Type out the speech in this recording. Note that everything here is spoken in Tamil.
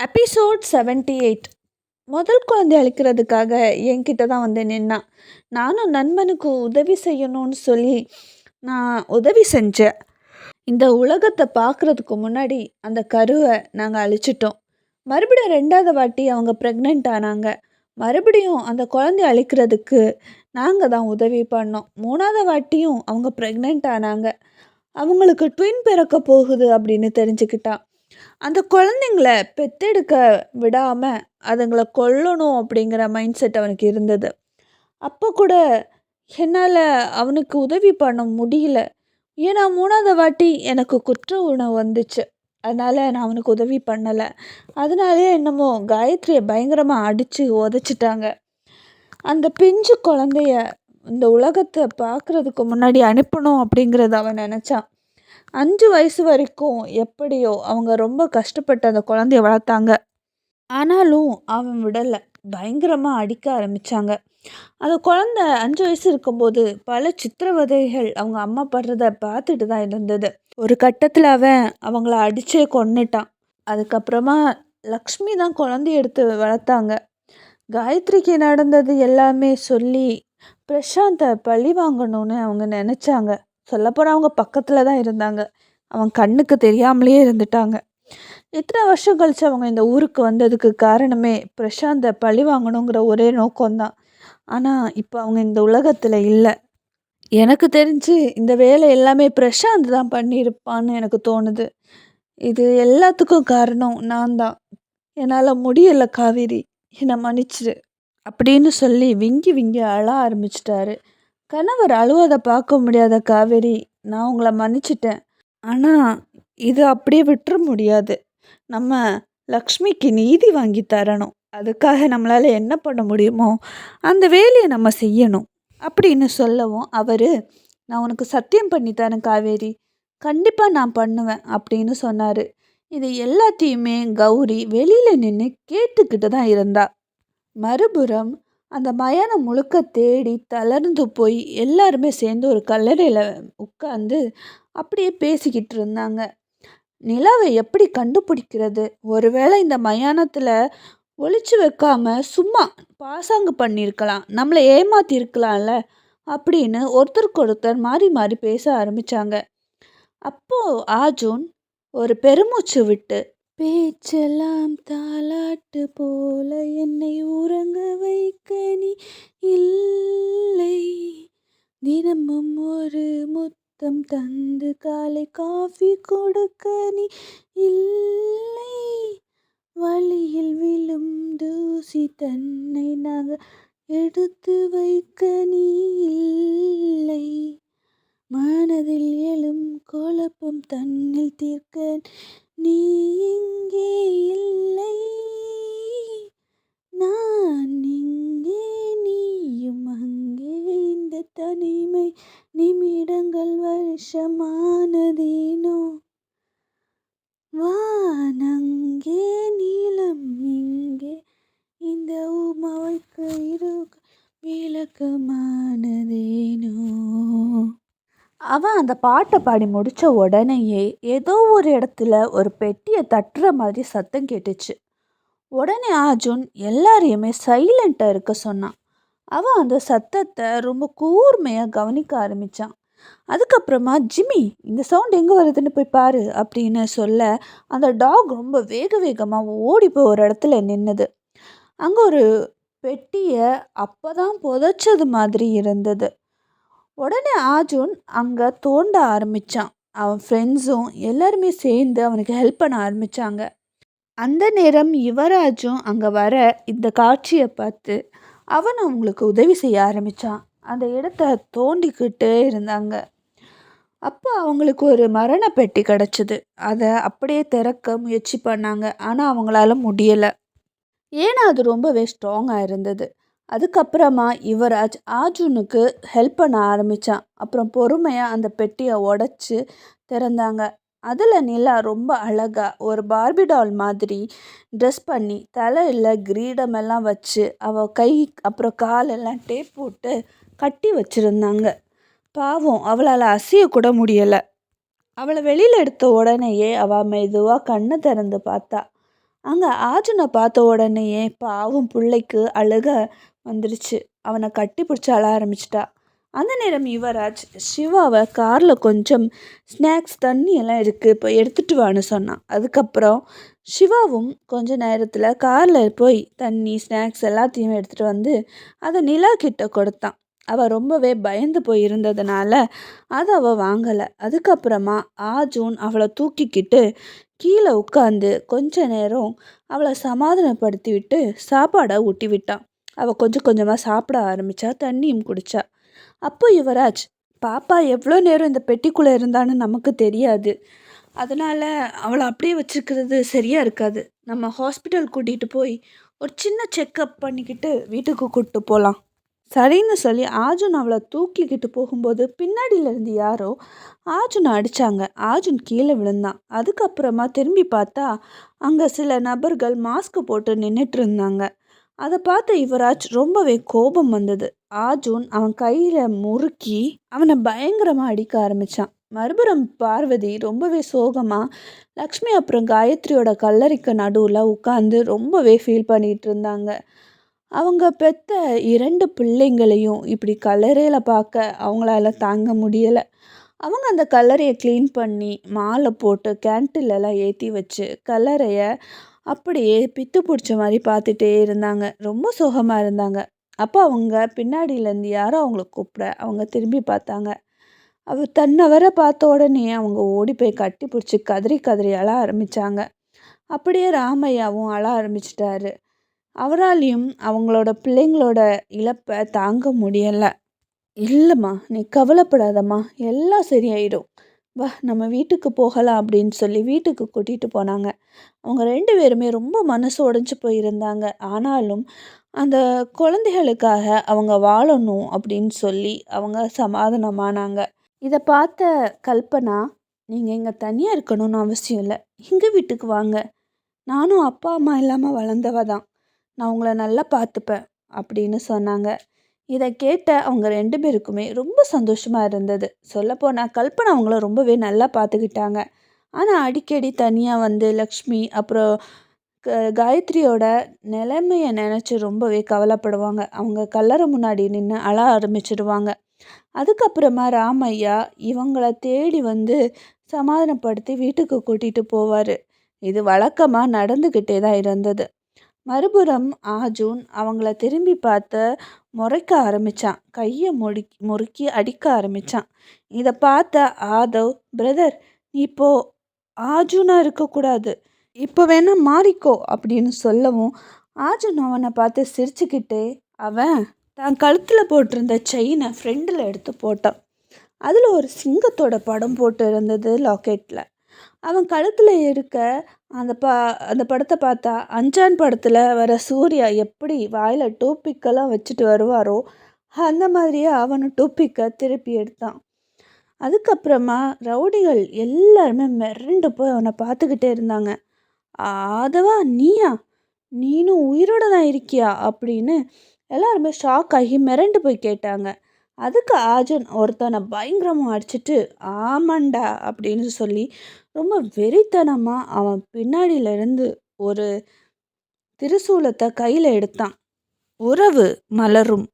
எபிசோட் 78. முதல் குழந்தை அளிக்கிறதுக்காக என்கிட்ட தான் வந்து நின்னான். நானும் நண்பனுக்கு உதவி செய்யணும்னு சொல்லி நான் உதவி செஞ்சேன். இந்த உலகத்தை பார்க்குறதுக்கு முன்னாடி அந்த கருவை நாங்கள் அழிச்சிட்டோம். மறுபடியும் 2வது வாட்டி அவங்க ப்ரெக்னென்ட் ஆனாங்க. மறுபடியும் அந்த குழந்தைய அழிக்கிறதுக்கு நாங்கள் தான் உதவி பண்ணோம். 3வது வாட்டியும் அவங்க ப்ரெக்னென்ட் ஆனாங்க. அவங்களுக்கு ட்வின் பிறக்க போகுது அப்படின்னு தெரிஞ்சுக்கிட்டா. அந்த குழந்தைங்கள பெத்தெடுக்க விடாமல் அதுங்களை கொல்லணும் அப்படிங்கிற மைண்ட் செட் அவனுக்கு இருந்தது. அப்போ கூட என்னால் அவனுக்கு உதவி பண்ண முடியல. ஏன்னா 3வது வாட்டி எனக்கு குற்ற உணர்வு வந்துச்சு. அதனால் நான் அவனுக்கு உதவி பண்ணலை. அதனாலே என்னமோ காயத்ரியை பயங்கரமாக அடித்து உதச்சிட்டாங்க. அந்த பிஞ்சு குழந்தைய இந்த உலகத்தை பார்க்குறதுக்கு முன்னாடி அனுப்பணும் அப்படிங்கிறத அவன் நினச்சான். 5 வயசு வரைக்கும் எப்படியோ அவங்க ரொம்ப கஷ்டப்பட்டு அந்த குழந்தைய வளர்த்தாங்க. ஆனாலும் அவன் விடலை. பயங்கரமாக அடிக்க ஆரம்பித்தாங்க. அந்த குழந்தை 5 வயசு இருக்கும்போது பல சித்திரவதைகள் அவங்க அம்மா படுறத பார்த்துட்டு தான் இருந்தது. ஒரு கட்டத்தில் அவன் அவங்கள அடித்தே கொன்னுட்டான். அதுக்கப்புறமா லக்ஷ்மி தான் குழந்தைய எடுத்து வளர்த்தாங்க. காயத்ரிக்கு நடந்தது எல்லாமே சொல்லி பிரசாந்தை பழி வாங்கணும்னு அவங்க நினச்சாங்க. சொல்லப்போனால் அவங்க பக்கத்தில் தான் இருந்தாங்க. அவன் கண்ணுக்கு தெரியாமலே இருந்துட்டாங்க. இத்தனை வருஷம் கழித்து அவங்க இந்த ஊருக்கு வந்ததுக்கு காரணமே பிரசாந்தை பழி வாங்கணுங்கிற ஒரே நோக்கம்தான். ஆனால் இப்போ அவங்க இந்த உலகத்தில் இல்லை. எனக்கு தெரிஞ்சு இந்த வேலை எல்லாமே பிரசாந்த் தான் பண்ணியிருப்பான்னு எனக்கு தோணுது. இது எல்லாத்துக்கும் காரணம் நான் தான். என்னால் முடியலை காவேரி, என்னை மன்னிச்சிடு அப்படின்னு சொல்லி விங்கி விங்கி அழ ஆரம்பிச்சிட்டாரு. கணவர் அழுவதை பார்க்க முடியாத காவேரி, நான் உங்களை மன்னிச்சிட்டேன். ஆனால் இது அப்படியே விட்டுற முடியாது. நம்ம லக்ஷ்மிக்கு நீதி வாங்கி தரணும். அதுக்காக நம்மளால் என்ன பண்ண முடியுமோ அந்த வேலையை நம்ம செய்யணும் அப்படின்னு சொல்லவும் அவர், நான் உனக்கு சத்தியம் பண்ணி தரேன் காவேரி, கண்டிப்பாக நான் பண்ணுவேன் அப்படின்னு சொன்னார். இது எல்லாத்தையுமே கௌரி வெளியில் நின்று கேட்டுக்கிட்டு தான் இருந்தா. மறுபுறம் அந்த மயானம் முழுக்க தேடி தளர்ந்து போய் எல்லாருமே சேர்ந்து ஒரு கல்லறையில் உட்காந்து அப்படியே பேசிக்கிட்டு இருந்தாங்க. நிலாவை எப்படி கண்டுபிடிக்கிறது? ஒருவேளை இந்த மயானத்தில் ஒளிச்சு வைக்காம சும்மா பாசாங்கு பண்ணியிருக்கலாம், நம்மளை ஏமாத்திருக்கலாம்ல அப்படின்னு ஒருத்தருக்கு ஒருத்தர் மாறி மாறி பேச ஆரம்பித்தாங்க. அப்போது ஆஜூன் ஒரு பெருமூச்சு விட்டு, பேச்செல்லாம் தாலாட்டு போல என்னை உறங்க வைக்க நீ இல்லை, தினமும் ஒரு முத்தம் தந்து காலை காஃபி கொடுக்க நீ இல்லை, வழியில் விழும் தூசி தன்னை நகை எடுத்து வைக்க நீ இல்லை, மனதில் எழும் குழப்பம் தன்னில் தீர்க்க நீ இங்கே இல்லை, நான் இங்கே நீயும் அங்கே, இந்த தனிமை நிமிடங்கள் வருஷமானதேனோ, வானங்கே நீளம் இங்கே, இந்த உமாவுக்கு இருக்க விளக்கமானதேனோ. அவன் அந்த பாட்டை பாடி முடித்த உடனேயே ஏதோ ஒரு இடத்துல ஒரு பெட்டியை தட்டுற மாதிரி சத்தம் கேட்டுச்சு. உடனே ஆஜூன் எல்லாரையுமே சைலண்ட்டாக இருக்க சொன்னான். அவன் அந்த சத்தத்தை ரொம்ப கூர்மையாக கவனிக்க ஆரம்பித்தான். அதுக்கப்புறமா, ஜிம்மி, இந்த சவுண்ட் எங்கே வருதுன்னு போய் பாரு அப்படின்னு சொல்ல அந்த டாக் ரொம்ப வேகமாக ஓடி போய் ஒரு இடத்துல நின்றுது. அங்கே ஒரு பெட்டியை அப்போ தான் புதைச்சது மாதிரி இருந்தது. உடனே ஆஜூன் அங்கே தோண்ட ஆரம்பித்தான். அவன் ஃப்ரெண்ட்ஸும் எல்லாருமே சேர்ந்து அவனுக்கு ஹெல்ப் பண்ண ஆரம்பித்தாங்க. அந்த நேரம் யுவராஜும் அங்கே வர இந்த காட்சியை பார்த்து அவன் அவங்களுக்கு உதவி செய்ய ஆரம்பித்தான். அந்த இடத்த தோண்டிக்கிட்டே இருந்தாங்க. அப்போ அவங்களுக்கு ஒரு மரண பெட்டி கிடச்சிது. அதை அப்படியே திறக்க முயற்சி பண்ணாங்க. ஆனால் அவங்களால முடியலை. ஏன்னா அது ரொம்பவே ஸ்ட்ராங்காக இருந்தது. அதுக்கப்புறமா யுவராஜ் ஆஜூனுக்கு ஹெல்ப் பண்ண ஆரம்பித்தான். அப்புறம் பொறுமையாக அந்த பெட்டியை உடச்சி திறந்தாங்க. அதில் நிலா ரொம்ப அழகாக ஒரு பார்பி டால் மாதிரி ட்ரெஸ் பண்ணி தலையில் கிரீடமெல்லாம் வச்சு அவள் கை அப்புறம் காலெல்லாம் டேப் போட்டு கட்டி வச்சுருந்தாங்க. பாவம், அவளால் அசையக்கூட முடியலை. அவளை வெளியில் எடுத்த உடனேயே அவள் மெதுவாக கண்ணை திறந்து பார்த்தா. அங்கே ஆர்ஜுனை பார்த்த உடனேயே பாவம் பிள்ளைக்கு அழுக வந்துருச்சு. அவனை கட்டி பிடிச்சி அழ ஆரம்பிச்சிட்டா. அந்த நேரம் யுவராஜ் சிவாவை காரில் கொஞ்சம் ஸ்நாக்ஸ் தண்ணி எல்லாம் இருக்குது இப்போ எடுத்துகிட்டு வான்னு சொன்னான். அதுக்கப்புறம் சிவாவும் கொஞ்ச நேரத்தில் காரில் போய் தண்ணி ஸ்நாக்ஸ் எல்லாத்தையும் எடுத்துகிட்டு வந்து அதை நிலா கிட்ட கொடுத்தான். அவள் ரொம்பவே பயந்து போய் இருந்ததுனால அதை அவள் வாங்கலை. அதுக்கப்புறமா ஆர்ஜுன் அவளை தூக்கிக்கிட்டு கீழே உட்காந்து கொஞ்ச நேரம் அவளை சமாதானப்படுத்தி விட்டு சாப்பாடை ஊட்டி விட்டான். அவள் கொஞ்சம் கொஞ்சமாக சாப்பிட ஆரம்பித்தா, தண்ணியும் குடித்தா. அப்போ யுவராஜ், பாப்பா எவ்வளோ நேரம் இந்த பெட்டிக்குள்ளே இருந்தான்னு நமக்கு தெரியாது, அதனால் அவளை அப்படியே வச்சுருக்கிறது சரியாக இருக்காது. நம்ம ஹாஸ்பிட்டல் கூட்டிகிட்டு போய் ஒரு சின்ன செக்கப் பண்ணிக்கிட்டு வீட்டுக்கு கூப்பிட்டு போகலாம். சரின்னு சொல்லி ஆர்ஜுன் அவளை தூக்கிக்கிட்டு போகும்போது பின்னாடியிலேருந்து யாரோ ஆர்ஜுனை அடித்தாங்க. ஆர்ஜுன் கீழே விழுந்தான். அதுக்கப்புறமா திரும்பி பார்த்தா அங்கே சில நபர்கள் மாஸ்க் போட்டு நின்றுட்டு இருந்தாங்க. அதை பார்த்த யுவராஜ் ரொம்பவே கோபம் வந்தது. ஆர்ஜுன் அவன் கையில் முறுக்கி அவனை பயங்கரமாக அடிக்க ஆரம்பித்தான். மறுபுறம் பார்வதி ரொம்பவே சோகமாக லக்ஷ்மி அப்புறம் காயத்ரியோட கல்லறைக்கு நடுவில் உட்காந்து ரொம்பவே ஃபீல் பண்ணிகிட்டு இருந்தாங்க. அவங்க பெற்ற 2 பிள்ளைங்களையும் இப்படி கல்லறையில் பார்க்க அவங்களால தாங்க முடியலை. அவங்க அந்த கல்லறையை க்ளீன் பண்ணி மாலை போட்டு கேண்டிலெல்லாம் ஏற்றி வச்சு கல்லறையை அப்படியே பித்து பிடிச்ச மாதிரி பார்த்துட்டே இருந்தாங்க. ரொம்ப சோகமாக இருந்தாங்க. அப்போ அவங்க பின்னாடியிலேருந்து யாரோ அவங்கள கூப்பிட அவங்க திரும்பி பார்த்தாங்க. தன்னை வர பார்த்த உடனே அவங்க ஓடி போய் கட்டி பிடிச்சி கதறி கதறி அழ ஆரம்பித்தாங்க. அப்படியே ராமையாவும் அழ ஆரம்பிச்சிட்டாரு. அவராலையும் அவங்களோட பிள்ளைங்களோட இழப்பை தாங்க முடியலை. இல்லைம்மா, நீ கவலைப்படாதம்மா, எல்லாம் சரியாயிடும், வா நம்ம வீட்டுக்கு போகலாம் அப்படின்னு சொல்லி வீட்டுக்கு கூட்டிகிட்டு போனாங்க. அவங்க 2 பேருமே ரொம்ப மனசு உடைஞ்சு போயிருந்தாங்க. ஆனாலும் அந்த குழந்தைகளுக்காக அவங்க வாழணும் அப்படின்னு சொல்லி அவங்க சமாதானமானாங்க. இதை பார்த்த கல்பனா, நீங்கள் இங்கே தனியாக இருக்கணும்னு அவசியம் இல்லை, எங்கள் வீட்டுக்கு வாங்க, நானும் அப்பா அம்மா இல்லாமல் வளர்ந்தவ தான், நான் உங்களை நல்லா பார்த்துப்பேன் அப்படின்னு சொன்னாங்க. இதை கேட்ட அவங்க 2 பேருக்குமே ரொம்ப சந்தோஷமாக இருந்தது. சொல்லப்போனால் கல்பனா அவங்கள ரொம்பவே நல்லா பார்த்துக்கிட்டாங்க. ஆனால் அடிக்கடி தனியாக வந்து லக்ஷ்மி அப்புறம் காயத்ரியோட நிலைமையை நினச்சி ரொம்பவே கவலைப்படுவாங்க. அவங்க கல்லறை முன்னாடி நின்று அழ ஆரம்பிச்சிடுவாங்க. அதுக்கப்புறமா ராமையா இவங்கள தேடி வந்து சமாதானப்படுத்தி வீட்டுக்கு கூட்டிகிட்டு போவார். இது வழக்கமாக நடந்துக்கிட்டே தான் இருந்தது. மறுபுறம் ஆர்ஜுன் அவங்கள திரும்பி பார்த்து முறைக்க ஆரம்பித்தான். கையை முறுக்கி அடிக்க ஆரம்பித்தான். இதை பார்த்த ஆதவ், பிரதர் நீ இப்போ ஆர்ஜுனாக இருக்கக்கூடாது, இப்போ வேணா மாறிக்கோ அப்படின்னு சொல்லவும் ஆர்ஜுன் அவனை பார்த்து சிரிச்சுக்கிட்டே அவன் தான் கழுத்தில் போட்டிருந்த செயினை ஃப்ரெண்டில் எடுத்து போட்டான். அதில் ஒரு சிங்கத்தோட படம் போட்டு இருந்தது லாக்கெட்டில். அவன் கழுத்தில் இருக்க அந்த படத்தை பார்த்தா அஞ்சான் படத்தில் வர சூர்யா எப்படி வாயில் டூப்பிக்கெல்லாம் வச்சுட்டு வருவாரோ அந்த மாதிரியே அவனும் டூப்பிக்கை திருப்பி எடுத்தான். அதுக்கப்புறமா ரவுடிகள் எல்லாருமே மிரண்டு போய் அவனை பார்த்துக்கிட்டே இருந்தாங்க. ஆதவா, நீயா, நீனும் உயிரோட தான் இருக்கியா அப்படின்னு எல்லாருமே ஷாக் ஆகி மிரண்டு போய் கேட்டாங்க. அதுக்கு ஆர்ஜுன் ஒருத்தனை பயங்கரமாக அடிச்சிட்டு ஆமாண்டா அப்படின்னு சொல்லி ரொம்ப வெறித்தனமாக அவன் பின்னாடியிலேருந்து ஒரு திரிசூலத்தை கையில் எடுத்தான். உறவு மலரும்.